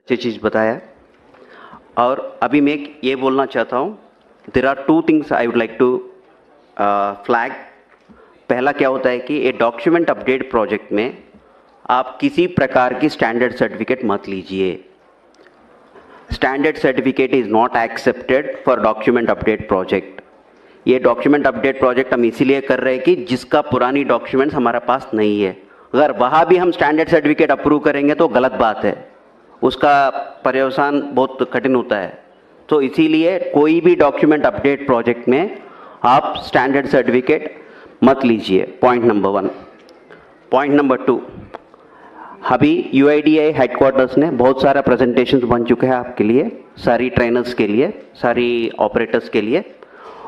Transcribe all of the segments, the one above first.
अच्छी चीज़ बताया। और अभी मैं ये बोलना चाहता हूँ, there are two things I would like to flag. पहला क्या होता है कि ये डॉक्यूमेंट अपडेट प्रोजेक्ट में आप किसी प्रकार की स्टैंडर्ड सर्टिफिकेट मत लीजिए। Standard certificate is not accepted for document update project. ये डॉक्यूमेंट अपडेट प्रोजेक्ट हम इसीलिए कर रहे हैं कि जिसका पुरानी डॉक्यूमेंट्स हमारे पास नहीं है, अगर वहाँ भी हम स्टैंडर्ड सर्टिफिकेट अप्रूव करेंगे तो गलत बात है, उसका पर्यवसान बहुत कठिन होता है। तो इसीलिए कोई भी डॉक्यूमेंट अपडेट प्रोजेक्ट में आप स्टैंडर्ड सर्टिफिकेट मत लीजिए, पॉइंट नंबर 1। पॉइंट नंबर 2, अभी UIDAI हेडक्वार्टर्स ने बहुत सारा प्रेजेंटेशंस बन चुके हैं आपके लिए, सारी ट्रेनर्स के लिए, सारी ऑपरेटर्स के लिए।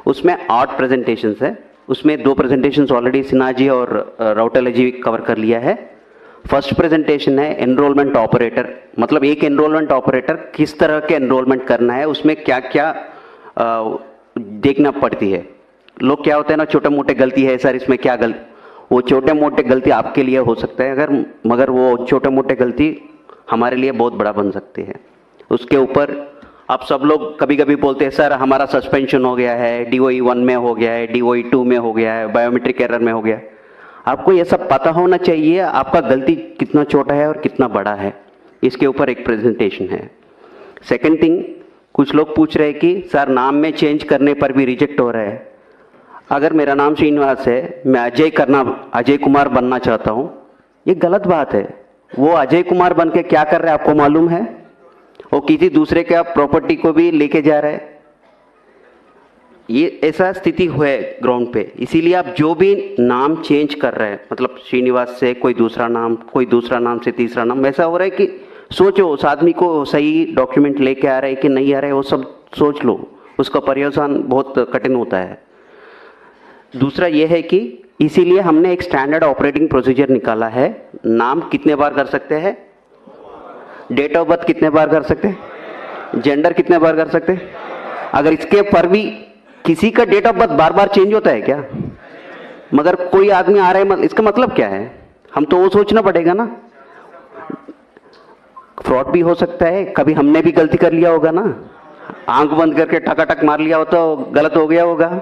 उसमें 8 प्रेजेंटेशंस है, उसमें 2 प्रेजेंटेशंस ऑलरेडी सिन्हा जी और राउटेला जी कवर कर लिया है। फर्स्ट प्रेजेंटेशन है एनरोलमेंट ऑपरेटर, मतलब एक एनरोलमेंट ऑपरेटर किस तरह के एनरोलमेंट करना है, उसमें क्या क्या देखना पड़ती है। लोग क्या होते हैं ना, छोटे मोटे गलती है सर इसमें, क्या गलती, वो छोटे मोटे गलती आपके लिए हो सकता है अगर, मगर वो छोटे मोटे गलती हमारे लिए बहुत बड़ा बन सकती है। उसके ऊपर आप सब लोग कभी कभी बोलते हैं सर हमारा सस्पेंशन हो गया है, DOE 1 में हो गया है, DOE 2 में हो गया है, बायोमेट्रिक एरर में हो गया। आपको ये सब पता होना चाहिए आपका गलती कितना छोटा है और कितना बड़ा है। इसके ऊपर एक प्रेजेंटेशन है। सेकंड थिंग, कुछ लोग पूछ रहे हैं कि सर नाम में चेंज करने पर भी रिजेक्ट हो रहा है। अगर मेरा नाम श्रीनिवास है, मैं अजय कुमार बनना चाहता हूँ, ये गलत बात है। वो अजय कुमार बन के क्या कर रहा है आपको मालूम है? वो किसी दूसरे के प्रॉपर्टी को भी लेके जा रहा है। ये ऐसा स्थिति है ग्राउंड पे। इसीलिए आप जो भी नाम चेंज कर रहे हैं, मतलब श्रीनिवास से कोई दूसरा नाम, कोई दूसरा नाम से तीसरा नाम, ऐसा हो रहा है कि सोचो उस आदमी को सही डॉक्यूमेंट लेके आ रहा है कि नहीं आ रहा है, वो सब सोच लो, उसका पर्यवसान बहुत कठिन होता है। दूसरा ये है कि इसीलिए हमने एक स्टैंडर्ड ऑपरेटिंग प्रोसीजर निकाला है। नाम कितने बार कर सकते हैं, डेट ऑफ बर्थ कितने बार कर सकते हैं, जेंडर कितने बार कर सकते हैं। अगर इसके पर भी किसी का डेट ऑफ बर्थ बार बार चेंज होता है क्या? मगर कोई आदमी आ रहा है, इसका मतलब क्या है? हम तो वो सोचना पड़ेगा ना। फ्रॉड भी हो सकता है, कभी हमने भी गलती कर लिया होगा ना, आंख बंद करके टकाटक मार लिया हो तो गलत हो गया होगा।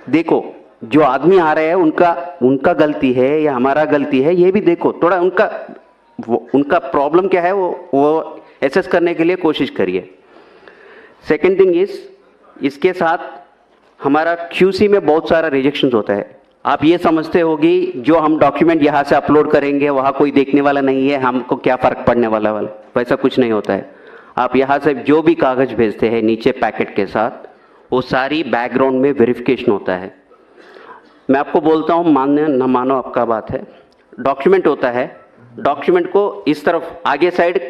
देखो जो आदमी आ रहे हैं उनका गलती है या हमारा गलती है, ये भी देखो थोड़ा। उनका प्रॉब्लम क्या है वो एसेस करने के लिए कोशिश करिए। सेकेंड थिंग इज, इसके साथ हमारा QC में बहुत सारा रिजेक्शन होता है। आप ये समझते होगी जो हम डॉक्यूमेंट यहाँ से अपलोड करेंगे वहाँ कोई देखने वाला नहीं है, हमको क्या फ़र्क पड़ने वाला, वैसा कुछ नहीं होता है। आप यहाँ से जो भी कागज़ भेजते हैं नीचे पैकेट के साथ, वो सारी बैकग्राउंड में वेरिफिकेशन होता है। मैं आपको बोलता हूँ, मानने न मानो आपका बात है, डॉक्यूमेंट होता है, डॉक्यूमेंट को इस तरफ आगे साइड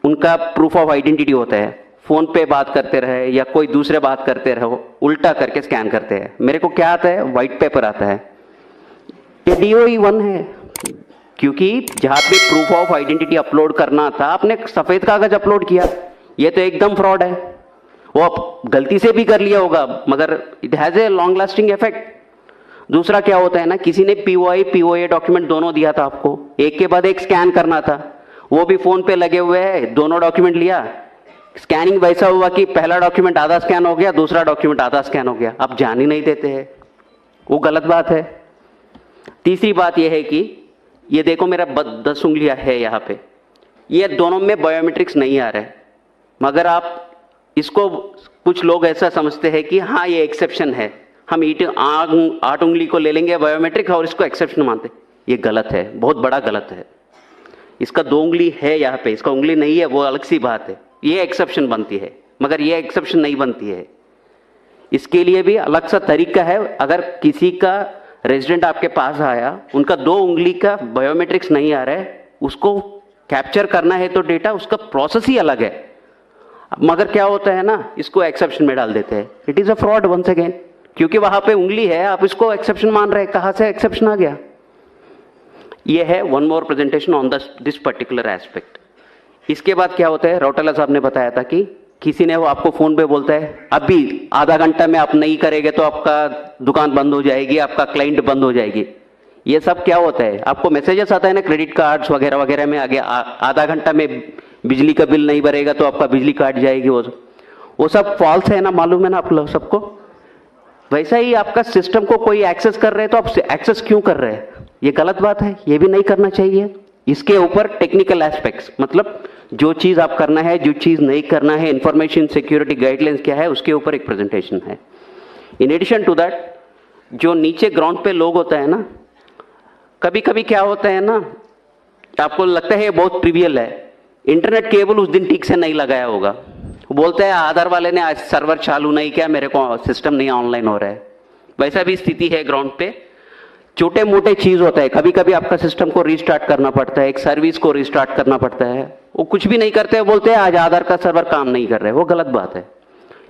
उनका प्रूफ ऑफ आइडेंटिटी होता है। फ़ोन पे बात करते रहे या कोई दूसरे बात करते रहो, उल्टा करके स्कैन करते हैं। मेरे को क्या आता है, वाइट पेपर आता है। ये DOE 1 है, क्योंकि जहाँ पे प्रूफ ऑफ आइडेंटिटी अपलोड करना था आपने सफ़ेद कागज अपलोड किया। ये तो एकदम फ्रॉड है। वो आप गलती से भी कर लिया होगा मगर it has a long lasting effect. दूसरा क्या होता है ना, किसी ने POA डॉक्यूमेंट दोनों दिया था आपको, एक के बाद एक स्कैन करना था, वो भी फ़ोन पे लगे हुए हैं, दोनों डॉक्यूमेंट लिया, स्कैनिंग वैसा हुआ कि पहला डॉक्यूमेंट आधा स्कैन हो गया, दूसरा डॉक्यूमेंट आधा स्कैन हो गया। आप जान ही नहीं देते हैं, वो गलत बात है। तीसरी बात यह है कि ये देखो मेरा 10 उंगलियां है यहाँ पे, ये दोनों में बायोमेट्रिक्स नहीं आ रहा है, मगर आप इसको, कुछ लोग ऐसा समझते हैं कि हाँ ये एक्सेप्शन है, हम 8 उंगली को ले लेंगे बायोमेट्रिक और इसको एक्सेप्शन मानते। ये गलत है, बहुत बड़ा गलत है। इसका 2 उंगली है यहाँ पे, इसका उंगली नहीं है, वो अलग सी बात है, ये एक्सेप्शन बनती है, मगर ये एक्सेप्शन नहीं बनती है। इसके लिए भी अलग सा तरीका है। अगर किसी का रेजिडेंट आपके पास आया, उनका 2 उंगली का बायोमेट्रिक्स नहीं आ रहा है, उसको कैप्चर करना है तो डेटा, उसका प्रोसेस ही अलग है। मगर क्या होता है ना, इसको एक्सेप्शन में डाल देते हैं। It is a fraud once again, क्योंकि वहाँ पे उंगली है, आप इसको एक्सेप्शन मान रहे हैं, कहाँ से एक्सेप्शन आ गया? ये है one more presentation on this particular aspect. इसके बाद क्या होता है, राउटेला साहब ने बताया था कि किसी ने वो आपको फ़ोन पे बोलता है अभी आधा घंटा में आप नहीं करेंगे तो आपका दुकान बंद हो जाएगी, आपका क्लाइंट बंद हो जाएगी। ये सब क्या होता है, आपको मैसेजेस आता है ना क्रेडिट कार्ड्स वगैरह वगैरह में, आगे आधा घंटा में बिजली का बिल नहीं भरेगा तो आपका बिजली काट जाएगी, वो सब फॉल्स है ना, मालूम है ना आप लोग सबको। वैसा ही आपका सिस्टम को कोई एक्सेस कर रहे हैं तो आप एक्सेस क्यों कर रहे हैं, ये गलत बात है, ये भी नहीं करना चाहिए। इसके ऊपर टेक्निकल एस्पेक्ट्स, मतलब जो चीज आप करना है, जो चीज नहीं करना है, इंफॉर्मेशन सिक्योरिटी गाइडलाइंस क्या है, उसके ऊपर एक प्रेजेंटेशन है। इन एडिशन टू दैट, जो नीचे ग्राउंड पे लोग होता है ना, कभी कभी क्या होता है ना, आपको लगता है ये बहुत ट्रिवियल है, इंटरनेट केबल उस दिन ठीक से नहीं लगाया होगा, बोलते हैं आधार वाले ने आज सर्वर चालू नहीं किया, मेरे को सिस्टम नहीं ऑनलाइन हो रहा है। वैसा भी स्थिति है ग्राउंड पे, छोटे मोटे चीज होता है, कभी कभी आपका सिस्टम को रिस्टार्ट करना पड़ता है, एक सर्विस को रिस्टार्ट करना पड़ता है, वो कुछ भी नहीं करते हैं, बोलते हैं आज आधार का सर्वर काम नहीं कर रहे, वो गलत बात है।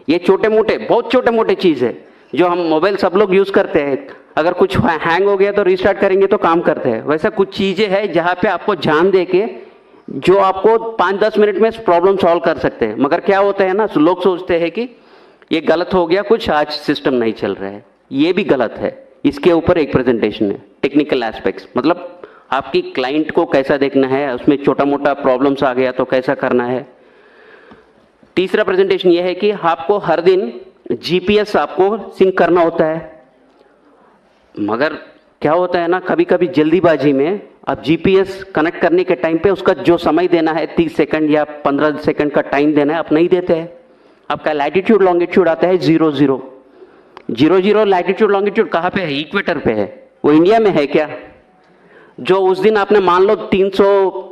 ये छोटे मोटे, बहुत छोटे मोटे चीज है जो हम मोबाइल सब लोग यूज करते हैं, अगर कुछ हैंग हो गया तो रिस्टार्ट करेंगे तो काम करते हैं। वैसा कुछ चीजें हैं जहां पे आपको ध्यान दे के जो आपको 5-10 मिनट में प्रॉब्लम सॉल्व कर सकते हैं। मगर क्या होता है ना, लोग सोचते हैं कि ये गलत हो गया कुछ, आज सिस्टम नहीं चल रहा है, ये भी गलत है। इसके ऊपर एक प्रेजेंटेशन है, टेक्निकल एस्पेक्ट्स, मतलब आपकी क्लाइंट को कैसा देखना है, उसमें छोटा मोटा प्रॉब्लम्स आ गया तो कैसा करना है। तीसरा प्रेजेंटेशन यह है कि आपको हर दिन जीपीएस आपको सिंक करना होता है, मगर क्या होता है ना, कभी कभी जल्दीबाजी में आप जीपीएस कनेक्ट करने के टाइम पे उसका जो समय देना है 30 सेकंड या 15 सेकंड का टाइम देना है, आप नहीं देते हैं। आपका लैटिट्यूड लॉन्गिट्यूड आता है 00 00 लैटिट्यूड लॉन्गिट्यूड कहाँ पे है, इक्वेटर पे है, वो इंडिया में है क्या? जो उस दिन आपने मान लो 300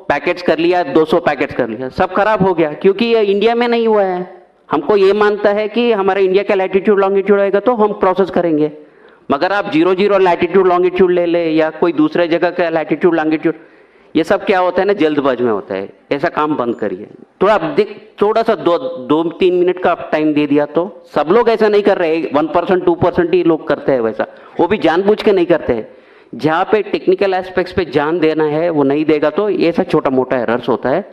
पैकेट्स कर लिया, 200 पैकेट्स कर लिया, सब खराब हो गया क्योंकि ये इंडिया में नहीं हुआ है। हमको ये मानता है कि हमारा इंडिया का लैटिट्यूड लॉन्गिट्यूड आएगा तो हम प्रोसेस करेंगे, मगर आप 00 लैटिट्यूड लॉन्गिट्यूड ले ले या कोई दूसरे जगह का लैटिट्यूड लॉन्गिट्यूड, ये सब क्या होता है ना, जल्दबाज में होता है। ऐसा काम बंद करिए। थोड़ा सा 2-3 मिनट का आप टाइम दे दिया तो, सब लोग ऐसा नहीं कर रहे, 1% 2% ही लोग करते हैं वैसा, वो भी जानबूझ के नहीं करते हैं। जहाँ पे टेक्निकल एस्पेक्ट्स पे ध्यान देना है वो नहीं देगा तो ऐसा छोटा मोटा एरर्स होता है।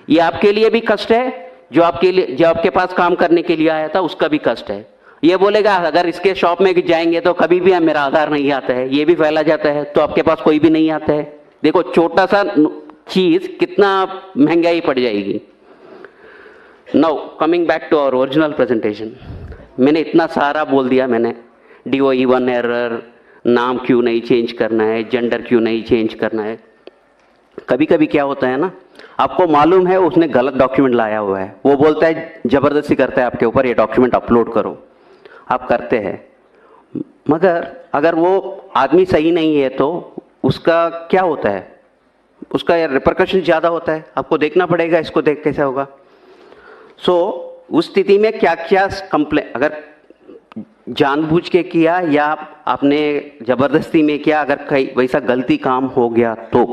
ये आपके लिए भी कष्ट है, जो आपके पास काम करने के लिए आया था उसका भी कष्ट है। ये बोलेगा अगर इसके शॉप में जाएंगे तो कभी भी मेरा आधार नहीं आता है, ये भी फैला जाता है तो आपके पास कोई भी नहीं आता है। देखो छोटा सा चीज कितना महंगाई पड़ जाएगी। Now coming back to our original presentation, मैंने इतना सारा बोल दिया, मैंने DOE1 एरर, नाम क्यों नहीं चेंज करना है, जेंडर क्यों नहीं चेंज करना है। कभी कभी क्या होता है ना, आपको मालूम है उसने गलत डॉक्यूमेंट लाया हुआ है, वो बोलता है जबरदस्ती करता है आपके ऊपर, ये डॉक्यूमेंट अपलोड करो, आप करते हैं, मगर अगर वो आदमी सही नहीं है तो उसका क्या होता है, उसका रिपरकशन ज़्यादा होता है, आपको देखना पड़ेगा, इसको देख कैसे होगा। उस स्थिति में क्या क्या कंप्लेन, अगर जानबूझ के किया या आपने जबरदस्ती में किया, अगर कहीं वैसा गलती काम हो गया तो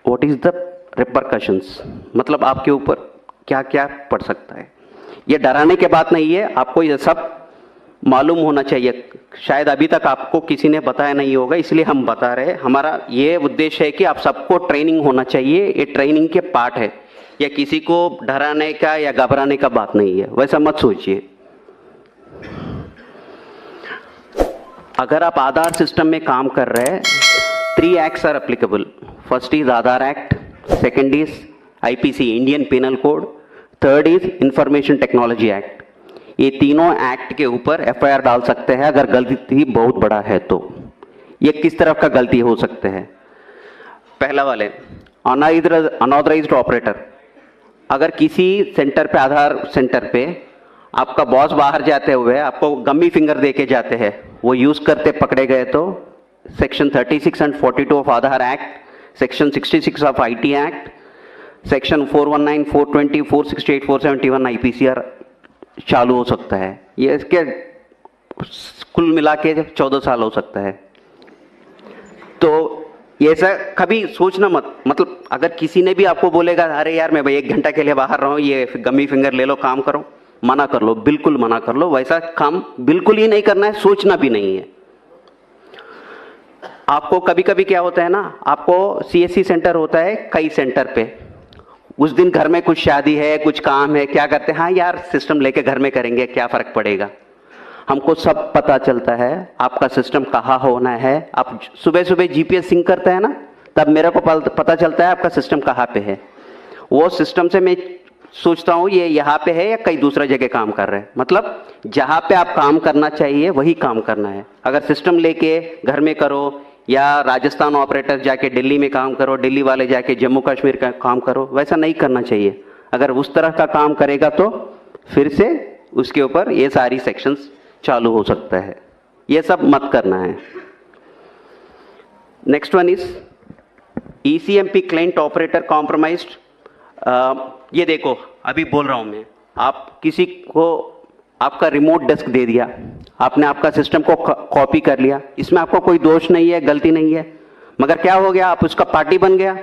व्हाट इज द रिपरकशंस, मतलब आपके ऊपर क्या क्या पड़ सकता है। ये डराने के बात नहीं है, आपको ये सब मालूम होना चाहिए। शायद अभी तक आपको किसी ने बताया नहीं होगा, इसलिए हम बता रहे हैं। हमारा ये उद्देश्य है कि आप सबको ट्रेनिंग होना चाहिए, ये ट्रेनिंग के पार्ट है, या किसी को डराने का या घबराने का बात नहीं है, वैसा मत सोचिए। अगर आप आधार सिस्टम में काम कर रहे हैं, 3 acts are applicable. First is Aadhaar act, second is IPC Indian penal code, third is information technology act. ये तीनों एक्ट के ऊपर FIR डाल सकते हैं अगर गलती बहुत बड़ा है तो। ये किस तरफ का गलती हो सकते हैं? पहला वाले अनऑथराइज्ड ऑपरेटर, अगर किसी सेंटर पे, आधार सेंटर पे आपका बॉस बाहर जाते हुए आपको गम्मी फिंगर दे के जाते हैं, वो यूज करते पकड़े गए तो section 36 and 42 of Aadhaar act, section 66 of IT act, section 419, 420, 468, 471 IPCR चालू हो सकता है। ये इसके कुल मिला के 14 साल हो सकता है। तो ये ऐसा कभी सोचना मत, मतलब अगर किसी ने भी आपको बोलेगा अरे यार मैं भाई 1 घंटा के लिए बाहर रहा हूँ, ये गम्मी फिंगर ले लो, काम करो, मना कर लो, बिल्कुल मना कर लो। वैसा काम बिल्कुल ही नहीं करना है, सोचना भी नहीं है। आपको कभी कभी क्या होता है ना, आपको CSC सेंटर होता है कई सेंटर पे, उस दिन घर में कुछ शादी है, कुछ काम है, क्या करते हैं, हाँ यार सिस्टम लेके घर में करेंगे, क्या फर्क पड़ेगा। हमको सब पता चलता है आपका सिस्टम कहाँ होना है। आप सुबह सुबह GPS सिंक करते हैं ना, तब मेरे को पता चलता है आपका सिस्टम कहाँ पे है। वो सिस्टम से मैं सोचता हूँ ये यहाँ पे है या कहीं दूसरा जगह काम कर रहे हैं। मतलब जहाँ पे आप काम करना चाहिए वही काम करना है। अगर सिस्टम लेके घर में करो या राजस्थान ऑपरेटर जाके दिल्ली में काम करो, दिल्ली वाले जाके जम्मू कश्मीर का काम करो, वैसा नहीं करना चाहिए। अगर उस तरह का काम करेगा तो फिर से उसके ऊपर ये सारी सेक्शंस चालू हो सकता है। ये सब मत करना है। Next one is ECMP client operator compromised. ये देखो अभी बोल रहा हूं मैं, आप किसी को आपका रिमोट डेस्क दे दिया, आपने आपका सिस्टम को कॉपी कर लिया, इसमें आपको कोई दोष नहीं है, गलती नहीं है, मगर क्या हो गया, आप उसका पार्टी बन गया।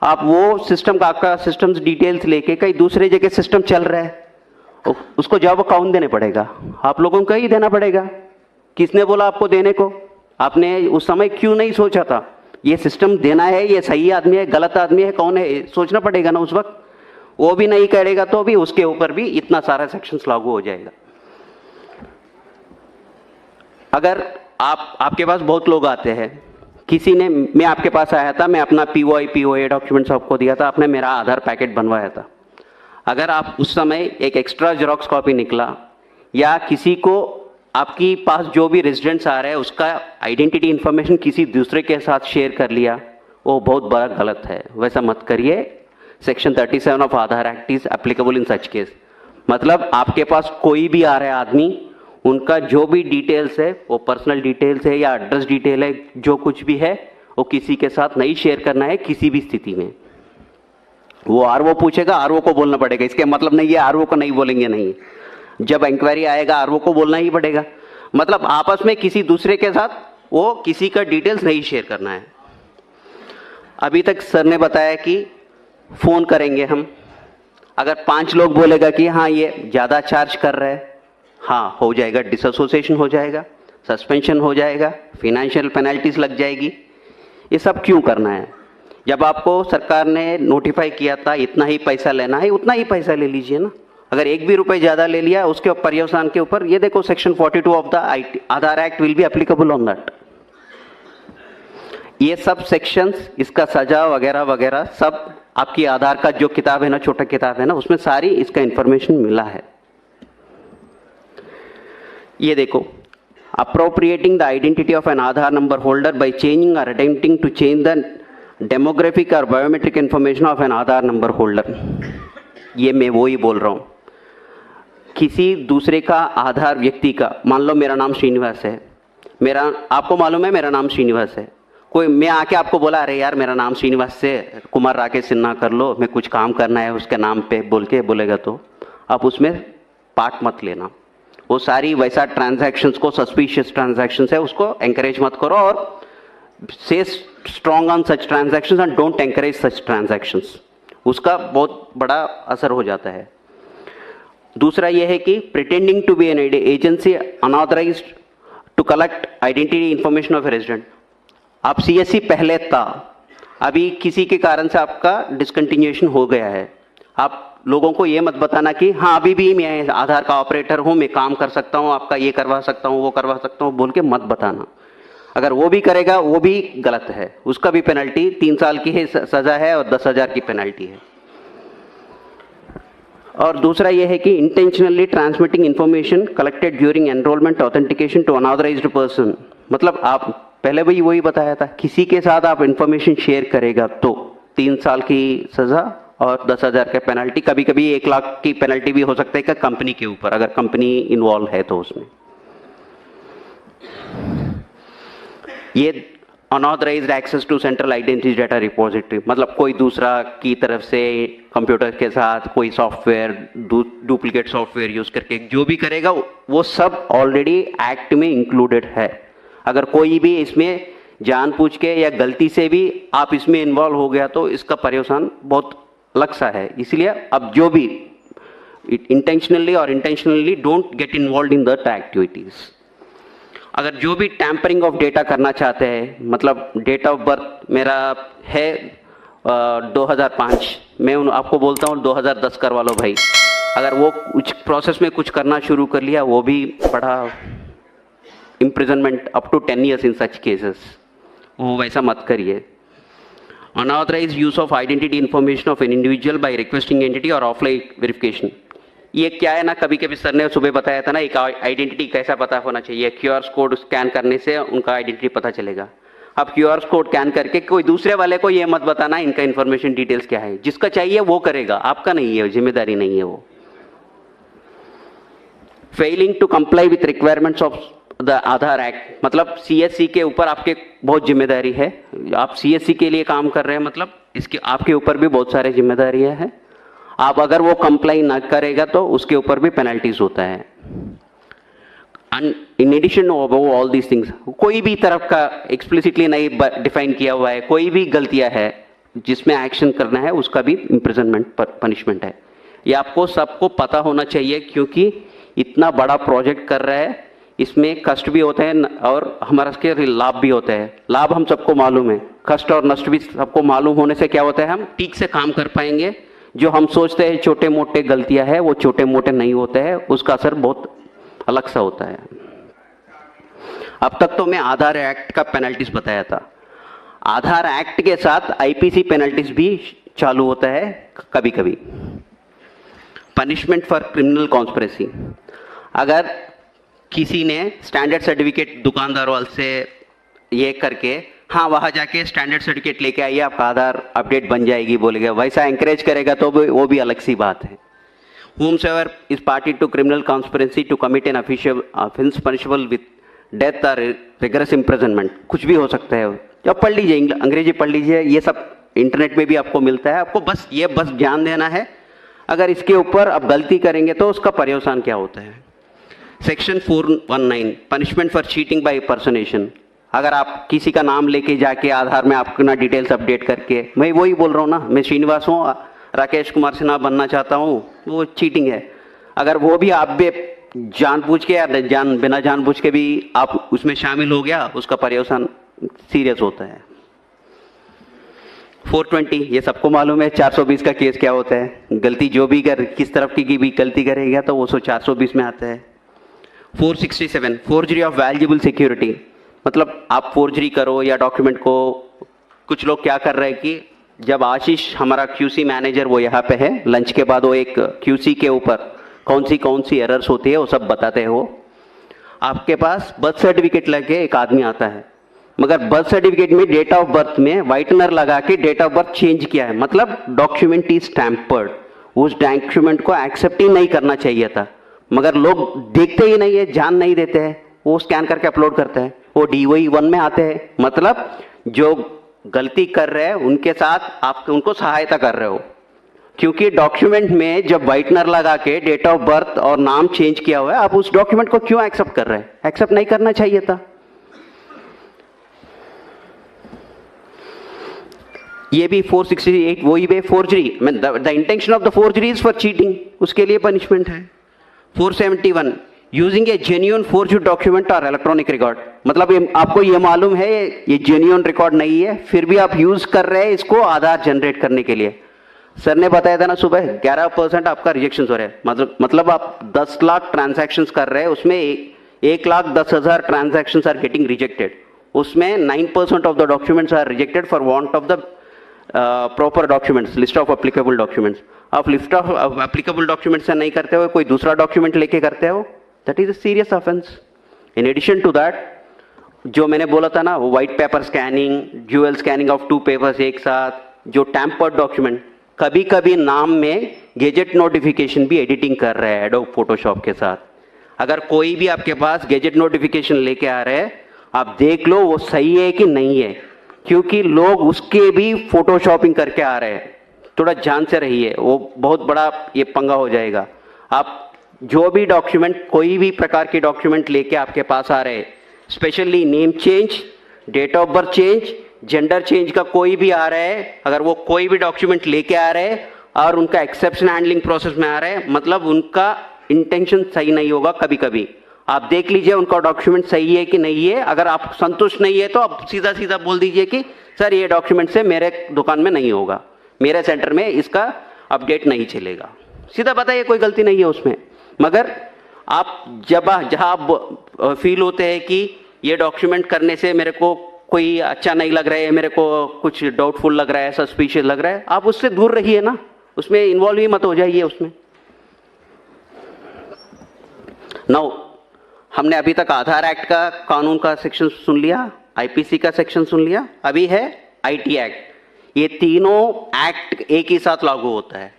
आप वो सिस्टम का आपका सिस्टम डिटेल्स लेके कहीं दूसरे जगह सिस्टम चल रहा है, उसको जवाब कौन देने पड़ेगा? आप लोगों को ही देना पड़ेगा। किसने बोला आपको देने को? आपने उस समय क्यों नहीं सोचा था ये सिस्टम देना है, ये सही आदमी है, गलत आदमी है, कौन है, सोचना पड़ेगा ना उस वक्त। वो भी नहीं करेगा तो भी उसके ऊपर भी इतना सारा सेक्शंस लागू हो जाएगा। अगर आपके पास बहुत लोग आते हैं, किसी ने, मैं आपके पास आया था, मैं अपना POA डॉक्यूमेंट्स आपको दिया था, आपने मेरा आधार पैकेट बनवाया था। अगर आप उस समय एक एक्स्ट्रा जेरॉक्स कॉपी निकला या किसी को आपकी पास जो भी रेजिडेंट्स आ रहे हैं उसका आइडेंटिटी इंफॉर्मेशन किसी दूसरे के साथ शेयर कर लिया, वो बहुत बड़ा गलत है। वैसा मत करिए। Section 37 of Aadhaar act is applicable in such case. मतलब आपके पास कोई भी आ रहा है आदमी, उनका जो भी डिटेल्स है, वो पर्सनल डिटेल्स है या एड्रेस डिटेल है, जो कुछ भी है वो किसी के साथ नहीं शेयर करना है किसी भी स्थिति में। वो RO पूछेगा, RO को बोलना पड़ेगा। इसके मतलब नहीं है RO को नहीं बोलेंगे, नहीं। जब इंक्वायरी आएगा RO को बोलना ही पड़ेगा। मतलब आपस में किसी दूसरे के साथ वो किसी का डिटेल्स नहीं शेयर करना है। अभी तक सर ने बताया कि फोन करेंगे हम, अगर 5 लोग बोलेगा कि हाँ ये ज़्यादा चार्ज कर रहे हैं, हाँ हो जाएगा, डिसएसोसिएशन हो जाएगा, सस्पेंशन हो जाएगा, फिनेंशियल पेनल्टीज लग जाएगी। ये सब क्यों करना है? जब आपको सरकार ने नोटिफाई किया था इतना ही पैसा लेना है, उतना ही पैसा ले लीजिए ना। अगर एक भी रुपए ज़्यादा ले लिया उसके पर्यवसान के ऊपर, ये देखो section 42 of the Aadhaar act will be applicable on that. ये सब सेक्शंस, इसका सजा वगैरह वगैरह सब आपकी आधार का जो किताब है ना, छोटा किताब है ना, उसमें सारी इसका इंफॉर्मेशन मिला है। ये देखो, appropriating the identity of an Aadhaar number holder by changing और attempting to change the demographic और biometric information of an Aadhaar number holder. ये मैं वो ही बोल रहा हूँ, किसी दूसरे का आधार व्यक्ति का, मान लो मेरा नाम श्रीनिवास है, आपको मालूम है मेरा नाम श्रीनिवास है, कोई मैं आके आपको बोला अरे यार मेरा नाम श्रीनिवास से कुमार राकेश सिन्हा कर लो, मैं कुछ काम करना है उसके नाम पे बोल के बोलेगा, तो आप उसमें पार्ट मत लेना। वो सारी वैसा ट्रांजैक्शंस को, सस्पिशियस ट्रांजैक्शंस है, उसको एंकरेज मत करो और से strong on such transactions and don't encourage such transactions. उसका बहुत बड़ा असर हो जाता है। दूसरा यह है कि pretending to be an agency unauthorised to collect identity information of a resident. आप CSC पहले था, अभी किसी के कारण से आपका डिसकंटिन्यूएशन हो गया है, आप लोगों को ये मत बताना कि हाँ अभी भी मैं आधार का ऑपरेटर हूँ, मैं काम कर सकता हूँ, आपका ये करवा सकता हूँ, वो करवा सकता हूँ बोल के मत बताना। अगर वो भी करेगा वो भी गलत है, उसका भी पेनल्टी 3 साल की है सजा है और 10,000 की पेनल्टी है। और दूसरा ये है कि intentionally transmitting information collected during enrolment authentication to unauthorised person. मतलब आप पहले भी वही बताया था, किसी के साथ आप इंफॉर्मेशन शेयर करेगा तो 3 साल की सजा और 10,000 का पेनल्टी, कभी कभी 1 लाख की पेनल्टी भी हो सकता है कि कंपनी के ऊपर, अगर कंपनी इन्वॉल्व है तो उसमें। ये unauthorised access to central identity data repository, मतलब कोई दूसरा की तरफ से कंप्यूटर के साथ कोई सॉफ्टवेयर, डुप्लीकेट सॉफ्टवेयर यूज करके जो भी करेगा वो सब ऑलरेडी एक्ट में इंक्लूडेड है। अगर कोई भी इसमें जानबूझ के या गलती से भी आप इसमें इन्वॉल्व हो गया तो इसका पर्यवसान बहुत अलग सा है। इसलिए अब जो भी इंटेंशनली और intentionally don't get involve in that activities. अगर जो भी टैंपरिंग ऑफ डेटा करना चाहते हैं, मतलब डेट ऑफ बर्थ मेरा है 2005, मैं आपको बोलता हूँ 2010 करवा लो भाई, अगर वो कुछ प्रोसेस में कुछ करना शुरू कर लिया, वो भी बड़ा imprisonment up to 10 years in such cases, वो वैसा मत करिए। Unauthorised use of identity information of an individual by requesting entity और ऑफलाइन वेरिफिकेशन। ये क्या है ना, कभी कभी सर ने सुबह बताया था ना, एक आइडेंटिटी कैसा पता होना चाहिए, क्यूआर कोड स्कैन करने से उनका आइडेंटिटी पता चलेगा। अब क्यूआर कोड स्कैन करके कोई दूसरे वाले को ये मत बताना इनका इन्फॉर्मेशन डिटेल्स क्या है, जिसका चाहिए वो करेगा, आपका नहीं है, जिम्मेदारी नहीं है वो। Failing to comply with requirements of the Aadhaar act, मतलब सीएससी के ऊपर आपके बहुत जिम्मेदारी है। आप सीएससी के लिए काम कर रहे हैं, मतलब इसके आपके ऊपर भी बहुत सारे जिम्मेदारियां हैं। आप अगर वो कंप्लाई ना करेगा तो उसके ऊपर भी पेनल्टीज होता है। In addition of all these things, कोई भी तरफ का एक्सप्लिसिटली नहीं डिफाइन किया हुआ है, कोई भी गलतियां है जिसमें एक्शन करना है उसका भी इम्प्रिजनमेंट पनिशमेंट है। ये आपको सबको पता होना चाहिए, क्योंकि इतना बड़ा प्रोजेक्ट कर रहा है, इसमें कष्ट भी होते हैं और हमारा इसके लाभ भी होते हैं। लाभ हम सबको मालूम है, कष्ट और नष्ट भी सबको मालूम होने से क्या होता है, हम ठीक से काम कर पाएंगे। जो हम सोचते हैं छोटे मोटे गलतियां हैं वो छोटे मोटे नहीं होते हैं, उसका असर बहुत अलग सा होता है। अब तक तो मैं आधार एक्ट का पेनल्टीज बताया था, आधार एक्ट के साथ आईपीसी पेनल्टीज भी चालू होता है कभी कभी। पनिशमेंट फॉर क्रिमिनल कॉन्स्पिरेसी, अगर किसी ने स्टैंडर्ड सर्टिफिकेट दुकानदार वाले से ये करके, हाँ वहाँ जाके स्टैंडर्ड सर्टिफिकेट लेके आइए आपका आधार अपडेट बन जाएगी बोलेगा, वैसा एंकरेज करेगा तो वो भी अलग सी बात है। whomsoever is party to criminal conspiracy to commit an official offense punishable with death or rigorous imprisonment, कुछ भी हो सकता है। जब पढ़ लीजिए, अंग्रेजी पढ़ लीजिए, ये सब इंटरनेट में भी आपको मिलता है। आपको बस ध्यान देना है, अगर इसके ऊपर आप गलती करेंगे तो उसका पर्यवसान क्या होता है। Section 419 punishment for cheating by personation, अगर आप किसी का नाम लेके जाके आधार में अपना डिटेल्स अपडेट करके, मैं वही बोल रहा हूँ ना, मैं श्रीनिवास हूँ, राकेश कुमार सिन्हा बनना चाहता हूँ, वो चीटिंग है। अगर वो भी आप भी जानबूझ के या बिना जानबूझ के भी आप उसमें शामिल हो गया, उसका पर्यवसान सीरियस होता है। 420 ये सबको मालूम है, 420 का केस क्या होता है, गलती जो भी किस तरफ की भी गलती करेगा तो वो 420 में आता है। 467 फोर्जरी ऑफ वैल्यूएबल सिक्योरिटी, मतलब आप फोर्जरी करो या डॉक्यूमेंट को, कुछ लोग क्या कर रहे हैं कि जब आशीष हमारा क्यूसी मैनेजर वो यहाँ पे है, लंच के बाद वो एक क्यूसी के ऊपर कौन सी एरर्स होती है वो सब बताते हैं। वो आपके पास बर्थ सर्टिफिकेट लेके एक आदमी आता है, मगर बर्थ सर्टिफिकेट में डेट ऑफ बर्थ में व्हाइटनर लगा के डेट ऑफ बर्थ चेंज किया है, मतलब डॉक्यूमेंट इज टैम्पर्ड। उस डॉक्यूमेंट को एक्सेप्ट ही नहीं करना चाहिए था, मगर लोग देखते ही नहीं है, जान नहीं देते हैं, वो स्कैन करके अपलोड करते हैं, वो DOE 1 में आते हैं। मतलब जो गलती कर रहे हैं उनके साथ आप उनको सहायता कर रहे हो, क्योंकि डॉक्यूमेंट में जब व्हाइटनर लगा के डेट ऑफ बर्थ और नाम चेंज किया हुआ है, आप उस डॉक्यूमेंट को क्यों एक्सेप्ट कर रहे हैं? एक्सेप्ट नहीं करना चाहिए था। ये भी 468 वही है, forgery, the intention of the forgery is for cheating, उसके लिए पनिशमेंट है। 471 यूजिंग ए जेन्युइन फोर्ज्ड डॉक्यूमेंट और इलेक्ट्रॉनिक रिकॉर्ड, मतलब आपको ये मालूम है ये जेन्युइन रिकॉर्ड नहीं है, फिर भी आप यूज कर रहे हैं इसको आधार जनरेट करने के लिए। सर ने बताया था ना सुबह 11% आपका रिजेक्शन हो रहा है, मतलब आप 10 लाख ट्रांजैक्शन कर रहे हैं, उसमें 1,10,000 ट्रांजैक्शन आर गेटिंग रिजेक्टेड, उसमें 9% of the documents are rejected for want of the proper documents, list of applicable documents. आप लिस्ट ऑफ एप्लीकेबल डॉक्यूमेंट्स से नहीं करते हो, कोई दूसरा डॉक्यूमेंट लेके करते हो, that is a serious offence. In addition to that, जो मैंने बोला था ना, white paper scanning, dual scanning of 2 papers एक साथ, जो टैम्पर्ड डॉक्यूमेंट, कभी कभी नाम में गेजेट नोटिफिकेशन भी एडिटिंग कर रहे हैं एडोब फोटोशॉप के साथ। अगर कोई भी आपके पास गेजेट नोटिफिकेशन लेके आ रहे हैं, आप देख लो वो सही है कि नहीं है, क्योंकि लोग उसके भी फोटोशॉपिंग करके आ रहे हैं। थोड़ा ध्यान से रहिए, वो बहुत बड़ा ये पंगा हो जाएगा। आप जो भी डॉक्यूमेंट, कोई भी प्रकार के डॉक्यूमेंट लेके आपके पास आ रहे हैं, specially name change, date of birth change, gender change का कोई भी आ रहा है, अगर वो कोई भी डॉक्यूमेंट लेके आ रहे हैं और उनका एक्सेप्शन हैंडलिंग प्रोसेस में आ रहे हैं, मतलब उनका इंटेंशन सही नहीं होगा। कभी कभी आप देख लीजिए उनका डॉक्यूमेंट सही है कि नहीं है, अगर आप संतुष्ट नहीं है तो आप सीधा सीधा बोल दीजिए कि सर ये डॉक्यूमेंट से मेरे दुकान में नहीं होगा, मेरे सेंटर में इसका अपडेट नहीं चलेगा, सीधा बताइए, कोई गलती नहीं है उसमें। मगर आप जहाँ आप फील होते हैं कि ये डॉक्यूमेंट करने से मेरे को कोई अच्छा नहीं लग रहा है, मेरे को कुछ डाउटफुल लग रहा है, सस्पिशियस लग रहा है, आप उससे दूर रहिए ना, उसमें इन्वॉल्व ही मत हो जाइए उसमें। नाउ हमने अभी तक आधार एक्ट का कानून का सेक्शन सुन लिया, आईपीसी का सेक्शन सुन लिया, अभी है आईटी एक्ट। ये तीनों एक्ट एक ही साथ लागू होता है।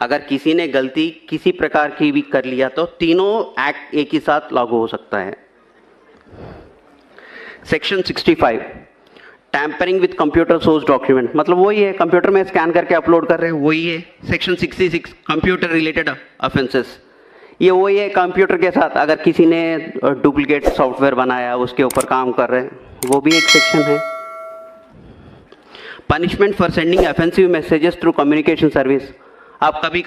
अगर किसी ने गलती किसी प्रकार की भी कर लिया तो तीनों एक्ट एक ही साथ लागू हो सकता है। Section 65 tampering with computer source document, मतलब वही है, कंप्यूटर में स्कैन करके अपलोड कर रहे हैं, वही है। सेक्शन 66 कंप्यूटर रिलेटेड ऑफेंसेस, ये वही है, कंप्यूटर के साथ अगर किसी ने डुप्लीकेट सॉफ्टवेयर बनाया उसके ऊपर काम कर रहे हैं, वो भी एक सेक्शन है। Punishment for sending offensive messages through communication service, आप कभी